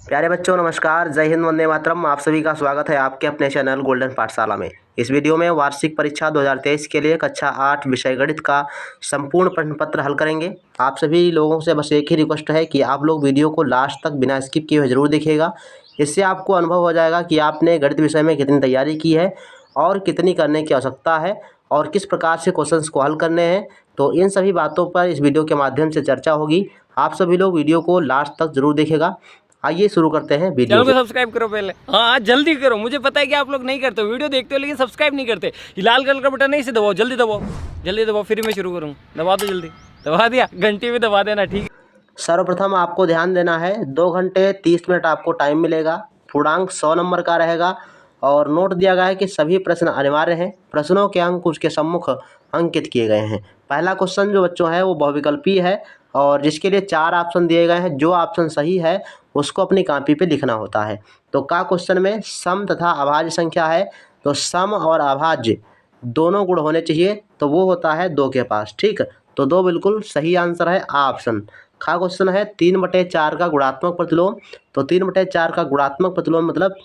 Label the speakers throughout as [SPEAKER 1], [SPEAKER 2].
[SPEAKER 1] प्यारे बच्चों नमस्कार, जय हिंद, वंदे मातरम। आप सभी का स्वागत है आपके अपने चैनल गोल्डन पाठशाला में। इस वीडियो में वार्षिक परीक्षा 2023 के लिए कक्षा 8 विषय गणित का संपूर्ण प्रश्न पत्र हल करेंगे। आप सभी लोगों से बस एक ही रिक्वेस्ट है कि आप लोग वीडियो को लास्ट तक बिना स्किप किए हुए जरूर देखिएगा। इससे आपको अनुभव हो जाएगा कि आपने गणित विषय में कितनी तैयारी की है और कितनी करने की आवश्यकता है और किस प्रकार से क्वेश्चंस को हल करने हैं। तो इन सभी बातों पर इस वीडियो के माध्यम से चर्चा होगी। आप सभी लोग वीडियो को लास्ट तक जरूर देखिएगा। आइए शुरू करते हैं वीडियो
[SPEAKER 2] चैनल को सब्सक्राइब करो पहले। हाँ जल्दी करो, मुझे पता है कि आप लोग नहीं करते हो, वीडियो देखते हो लेकिन सब्सक्राइब नहीं करते। ये लाल कलर का बटन नहीं से दबाओ, जल्दी दबाओ, जल्दी दबाओ, फिर मैं शुरू करूँ। दबा दो, जल्दी दबा दिया, घंटी भी दबा देना, ठीक है।
[SPEAKER 1] सर्वप्रथम आपको ध्यान देना है 2 घंटे 30 मिनट आपको टाइम मिलेगा। पूर्णांक 100 नंबर का रहेगा और नोट दिया गया है कि सभी प्रश्न अनिवार्य हैं। प्रश्नों के अंक उसके सम्मुख अंकित किए गए हैं। पहला क्वेश्चन जो बच्चों है वो बहुविकल्पी है और जिसके लिए 4 ऑप्शन दिए गए हैं। जो ऑप्शन सही है उसको अपनी कॉपी पे लिखना होता है। तो का क्वेश्चन में सम तथा अभाज्य संख्या है, तो सम और अभाज्य दोनों गुण होने चाहिए, तो वो होता है 2 के पास। ठीक, तो 2 बिल्कुल सही आंसर है ऑप्शन। खा क्वेश्चन है 3/4 का गुणात्मक प्रतिलोम। तो 3/4 का गुणात्मक प्रतिलोम मतलब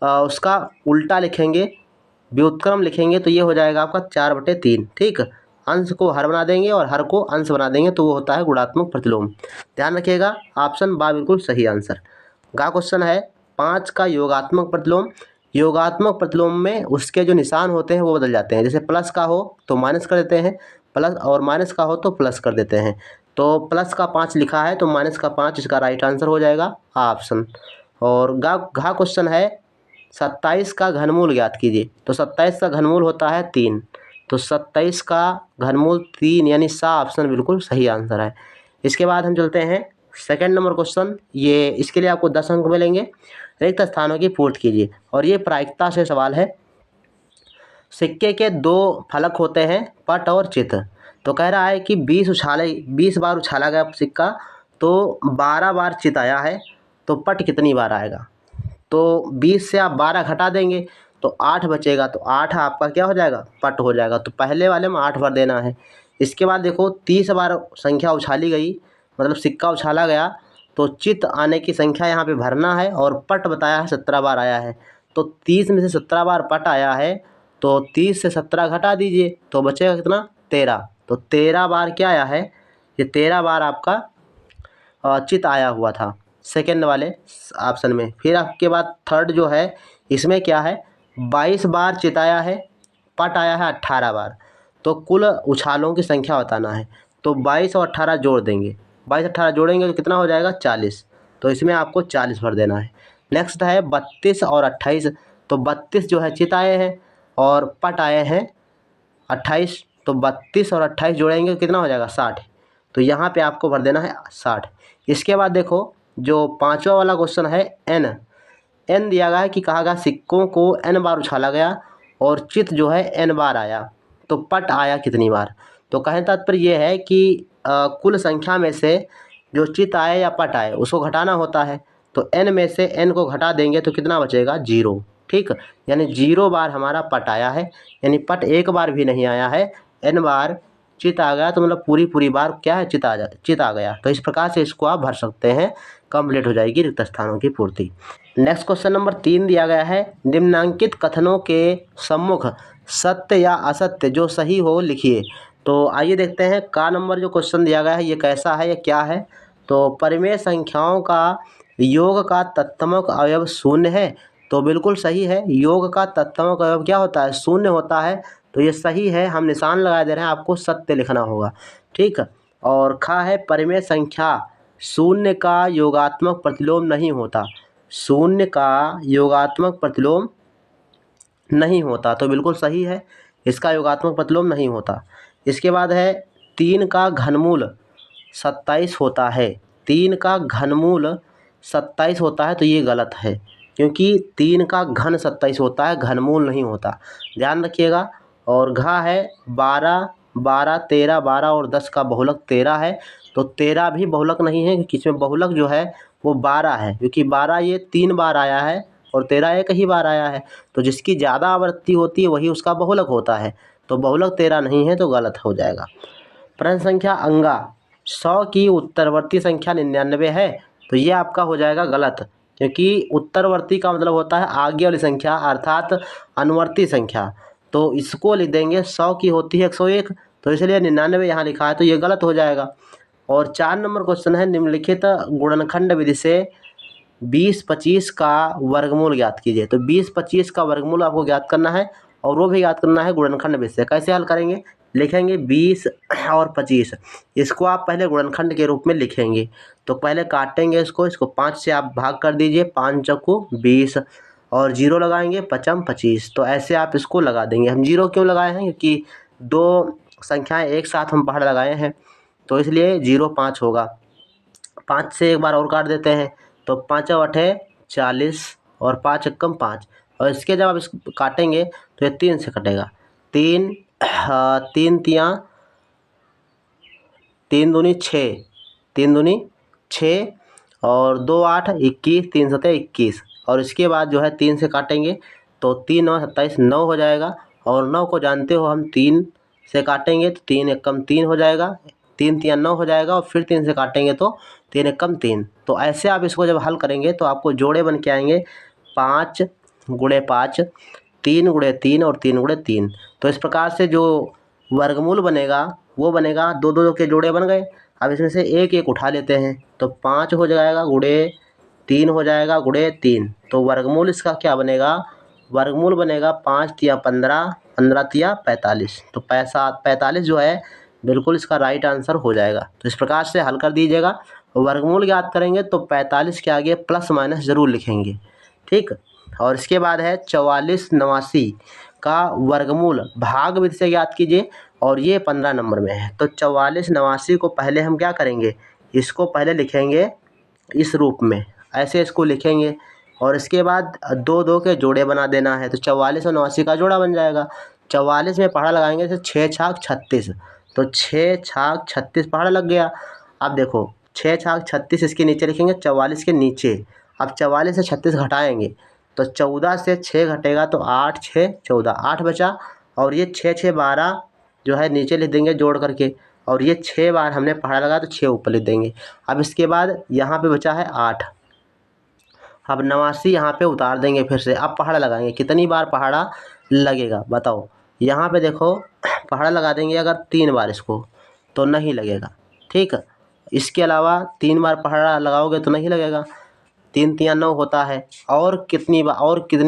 [SPEAKER 1] उसका उल्टा लिखेंगे, व्युत्क्रम लिखेंगे, तो ये हो जाएगा आपका 4/3। ठीक, अंश को हर बना देंगे और हर को अंश बना देंगे, तो वो होता है गुणात्मक प्रतिलोम। ध्यान रखिएगा, ऑप्शन बा बिल्कुल सही आंसर। गा क्वेश्चन है 5 का योगात्मक प्रतिलोम। योगात्मक प्रतिलोम में उसके जो निशान होते हैं वो बदल जाते हैं। जैसे प्लस का हो तो माइनस कर देते हैं, प्लस और माइनस का हो तो प्लस कर देते हैं। तो प्लस का 5 लिखा है तो माइनस का 5 इसका राइट आंसर हो जाएगा ऑप्शन। और घा क्वेश्चन है 27 का घनमूल ज्ञात कीजिए। तो 27 का घनमूल होता है 3। तो 27 का घनमूल 3 यानी सा ऑप्शन बिल्कुल सही आंसर है। इसके बाद हम चलते हैं सेकंड नंबर क्वेश्चन। ये इसके लिए आपको 10 अंक मिलेंगे। रिक्त स्थानों की पूर्ति कीजिए और ये प्रायिकता से सवाल है। सिक्के के 2 फलक होते हैं, पट और चित। तो कह रहा है कि 20 बार उछाला गया सिक्का, तो 12 बार चित आया है, तो पट कितनी बार आएगा। तो 20 से आप 12 घटा देंगे तो 8 बचेगा, तो 8 आपका क्या हो जाएगा, पट हो जाएगा। तो पहले वाले में 8 बार देना है। इसके बाद देखो 30 बार संख्या उछाली गई, मतलब सिक्का उछाला गया, तो चित आने की संख्या यहाँ पे भरना है और पट बताया है 17 बार आया है। तो 30 में से 17 बार पट आया है, तो 30 से 17 घटा दीजिए तो बचेगा कितना, 13। तो 13 बार क्या आया है, ये 13 बार आपका चित आया हुआ था सेकंड वाले ऑप्शन में। फिर आपके बाद थर्ड जो है इसमें क्या है, 22 बार चित आया है, पट आया है 18 बार। तो कुल उछालों की संख्या बताना है। तो 22 और 18 जोड़ देंगे, 22-18 जोड़ेंगे तो कितना हो जाएगा, 40। तो इसमें आपको 40 भर देना है। नेक्स्ट है 32 और 28। तो 32 जो है चित आए हैं और पट आए हैं 28। तो 32 और 28 जोड़ेंगे तो कितना हो जाएगा, 60। तो यहाँ पे आपको भर देना है 60। इसके बाद देखो जो पांचवा वाला क्वेश्चन है एन दिया गया है कि कहा गया सिक्कों को n बार उछाला गया और चित जो है n बार आया, तो पट आया कितनी बार। तो कहने तात्पर्य ये है कि कुल संख्या में से जो चित आए या पट आए उसको घटाना होता है। तो n में से n को घटा देंगे तो कितना बचेगा, 0। ठीक, यानी 0 बार हमारा पट आया है, यानी पट एक बार भी नहीं आया है, n बार चित आ गया, तो मतलब पूरी बार क्या है, चित आ गया। तो इस प्रकार से इसको आप भर सकते हैं, कंप्लीट हो जाएगी रिक्त स्थानों की पूर्ति। नेक्स्ट क्वेश्चन नंबर 3 दिया गया है, निम्नांकित कथनों के सम्मुख सत्य या असत्य जो सही हो लिखिए। तो आइए देखते हैं का नंबर जो क्वेश्चन दिया गया है ये कैसा है, ये क्या है। तो परिमेय संख्याओं का योग का तत्समक अवयव शून्य है। तो बिल्कुल सही है, योग का तत्समक अवयव क्या होता है, शून्य होता है। तो ये सही है, हम निशान लगा दे रहे हैं, आपको सत्य लिखना होगा। ठीक, और खा है परिमेय संख्या शून्य का योगात्मक प्रतिलोम नहीं होता। शून्य का योगात्मक प्रतिलोम नहीं होता, तो बिल्कुल सही है, इसका योगात्मक प्रतिलोम नहीं होता। इसके बाद है 3 का घनमूल 27 होता है। 3 का घनमूल 27 होता है, तो ये गलत है क्योंकि 3 का घन 27 होता है, घनमूल नहीं होता, ध्यान रखिएगा। और घा है 12, 12, 13, 12 और 10 का बहुलक 13 है। तो 13 भी बहुलक नहीं है क्योंकि इसमें बहुलक जो है वो 12 है, क्योंकि 12 ये 3 बार आया है और 13 एक ही बार आया है। तो जिसकी ज़्यादा आवृत्ति होती है वही उसका बहुलक होता है। तो बहुलक 13 नहीं है, तो गलत हो जाएगा। प्रश्न संख्या अंगा 100 की उत्तरवर्ती संख्या 99 है, तो ये आपका हो जाएगा गलत। क्योंकि उत्तरवर्ती का मतलब होता है आगे वाली संख्या अर्थात अनुवर्ती संख्या। तो इसको लिख देंगे 100 की होती है 101, तो इसलिए 99 यहाँ लिखा है, तो ये गलत हो जाएगा। और 4 नंबर क्वेश्चन है, निम्नलिखित गुणनखंड विधि से 20-25 का वर्गमूल ज्ञात कीजिए। तो 20-25 का वर्गमूल आपको ज्ञात करना है और वो भी ज्ञात करना है गुणनखंड विधि से। कैसे हल करेंगे? लिखेंगे 20 और 25, इसको आप पहले गुणनखंड के रूप में लिखेंगे। तो पहले काटेंगे इसको 5 से आप भाग कर दीजिए, 5 चौको 20 और 0 लगाएंगे, 5 25। तो ऐसे आप इसको लगा देंगे। हम 0 क्यों लगाए हैं? क्योंकि दो संख्याएं एक साथ हम पहाड़ लगाए हैं, तो इसलिए 0 5 होगा। 5 से एक बार और काट देते हैं, तो 5 8 40 और 5 एकम 5। और इसके जब आप इसको काटेंगे तो ये 3 से कटेगा। 3 3 तियाँ 3 दूनी 6, 3 दूनी 6 और 2 8 21, 3 7 21। और इसके बाद जो है 3 से काटेंगे तो 3 9 27, 9 हो जाएगा। और 9 को जानते हो हम 3 से काटेंगे तो 3 एकम 3 हो जाएगा, 3 तियाँ 9 हो जाएगा। और फिर 3 से काटेंगे तो 3 एकम 3। तो ऐसे आप इसको जब हल करेंगे तो आपको जोड़े बन के आएंगे 5 गुणे 5, 3 गुणे 3 और 3 गुणे 3। तो इस प्रकार से जो वर्गमूल बनेगा वो बनेगा, 2 2 के जोड़े बन गए। अब इसमें से एक एक उठा लेते हैं, तो 5 हो जाएगा गुणे 3 हो जाएगा गुणे 3। तो वर्गमूल इसका क्या बनेगा? वर्गमूल बनेगा 5 तिया 15, 15 तिया 45। तो 45 जो है बिल्कुल इसका राइट आंसर हो जाएगा। तो इस प्रकार से हल कर दीजिएगा। वर्गमूल याद करेंगे तो 45 के आगे प्लस माइनस ज़रूर लिखेंगे, ठीक। और इसके बाद है 44 89 का वर्गमूल भाग विधि से ज्ञात कीजिए, और ये 15 नंबर में है। तो 44 89 को पहले हम क्या करेंगे? इसको पहले लिखेंगे इस रूप में, ऐसे इसको लिखेंगे। और इसके बाद 2 2 के जोड़े बना देना है, तो 44 और 89 का जोड़ा बन जाएगा। 44 में पहाड़ा लगाएंगे तो 6 छाक 36, तो 6 छाक 36 पहाड़ा लग गया। अब देखो 6 छाक 36 इसके नीचे लिखेंगे, 44 के नीचे। अब 44 से 36 घटाएंगे तो 14 से 6 घटेगा तो 8 6 14, 8 बचा। और ये 6 6 12 जो है नीचे लिख देंगे जोड़ करके, और ये 6 बार हमने पहाड़ा लगाया तो 6 ऊपर लिख देंगे। अब इसके बाद यहाँ पे बचा है 8। अब 89 यहाँ पे उतार देंगे फिर से। अब पहाड़ा लगाएंगे, कितनी बार पहाड़ा लगेगा बताओ? यहाँ पे देखो पहाड़ा लगा देंगे अगर 3 बार इसको तो नहीं लगेगा, ठीक। इसके अलावा 3 बार पहाड़ा लगाओगे तो नहीं लगेगा। 3 तियाँ 9 होता है, और कितनी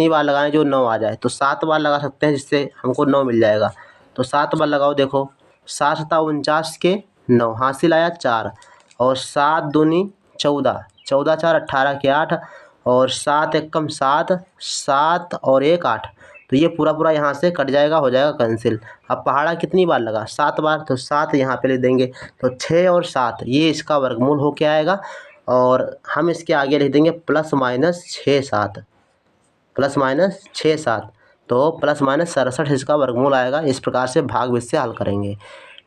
[SPEAKER 1] बार लगाएं जो 9 आ जाए? तो 7 बार लगा सकते हैं, जिससे हमको 9 मिल जाएगा। तो 7 बार लगाओ, देखो 7 7 49 के 9 हासिल आया 4, और 7 दूनी 14, 14 4 18 के 8, और 7 एकम 7, 7 और 1 8। तो ये पूरा यहाँ से कट जाएगा, हो जाएगा कैंसिल। अब पहाड़ा कितनी बार लगा? 7 बार, तो 7 यहाँ पे लिख देंगे। तो 6 और 7 ये इसका वर्गमूल हो के आएगा। और हम इसके आगे लिख देंगे प्लस माइनस 6 7, प्लस माइनस 6 7। तो प्लस माइनस 67 इसका वर्गमूल आएगा। इस प्रकार से भाग विधि से हल करेंगे।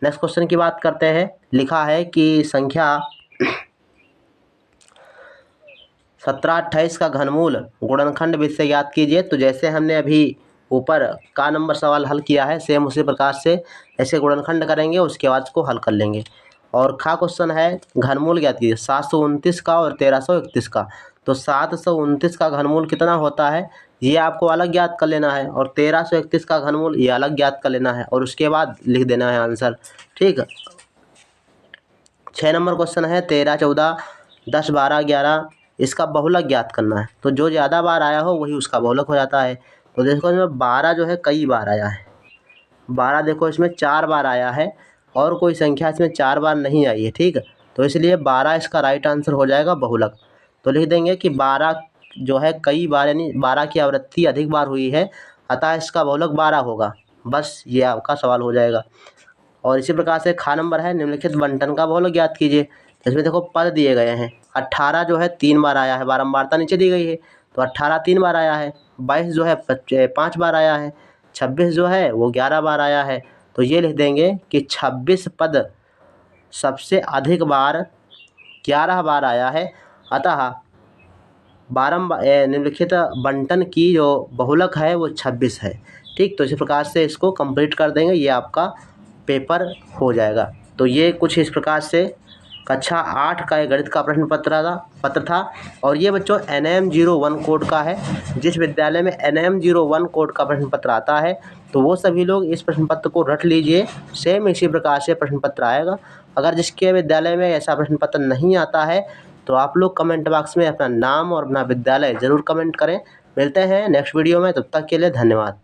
[SPEAKER 1] नेक्स्ट क्वेश्चन की बात करते हैं। लिखा है कि संख्या 17 28 का घनमूल गुणनखंड विधि से ज्ञात कीजिए। तो जैसे हमने अभी ऊपर का नंबर सवाल हल किया है, सेम उसी प्रकार से ऐसे गुणनखंड करेंगे, उसके बाद इसको हल कर लेंगे। और खा क्वेश्चन है घनमूल ज्ञात कीजिए 729 का और 1331 का। तो 729 का घनमूल कितना होता है ये आपको अलग ज्ञात कर लेना है, और 1331 का घनमूल ये अलग ज्ञात कर लेना है, और उसके बाद लिख देना है आंसर, ठीक। 6 नंबर क्वेश्चन है 13 14 10 12 11, इसका बहुलक ज्ञात करना है। तो जो ज़्यादा बार आया हो वही उसका बहुलक हो जाता है। तो देखो इसमें 12 जो है कई बार आया है, 12 देखो इसमें 4 बार आया है, और कोई संख्या इसमें 4 बार नहीं आई है, ठीक। तो इसलिए 12 इसका राइट आंसर हो जाएगा बहुलक। तो लिख देंगे कि 12 जो है कई बार, यानी 12 की आवृत्ति अधिक बार हुई है, अतः इसका बहुलक 12 होगा। बस ये आपका सवाल हो जाएगा। और इसी प्रकार से खा नंबर है निम्नलिखित बंटन का बहुलक ज्ञात कीजिए। इसमें देखो पद दिए गए हैं। 18 जो है 3 बार आया है, बारंबारता नीचे दी गई है, तो 18 3 बार आया है। 22 जो है 5 बार आया है। 26 जो है वो 11 बार आया है। तो ये लिख देंगे कि 26 पद सबसे अधिक बार 11 बार आया है, अतः निम्नलिखित बंटन की जो बहुलक है वो 26 है, ठीक। तो इसी प्रकार से इसको कंप्लीट कर देंगे, ये आपका पेपर हो जाएगा। तो ये कुछ इस प्रकार से कक्षा 8 का एक गणित का प्रश्न पत्र था और ये बच्चों NM01 कोड का है। जिस विद्यालय में NM01 कोड का प्रश्न पत्र आता है तो वो सभी लोग इस प्रश्न पत्र को रट लीजिए। सेम इसी प्रकार से प्रश्न पत्र आएगा। अगर जिसके विद्यालय में ऐसा प्रश्न पत्र नहीं आता है तो आप लोग कमेंट बॉक्स में अपना नाम और अपना विद्यालय ज़रूर कमेंट करें। मिलते हैं नेक्स्ट वीडियो में, तब तक के लिए धन्यवाद।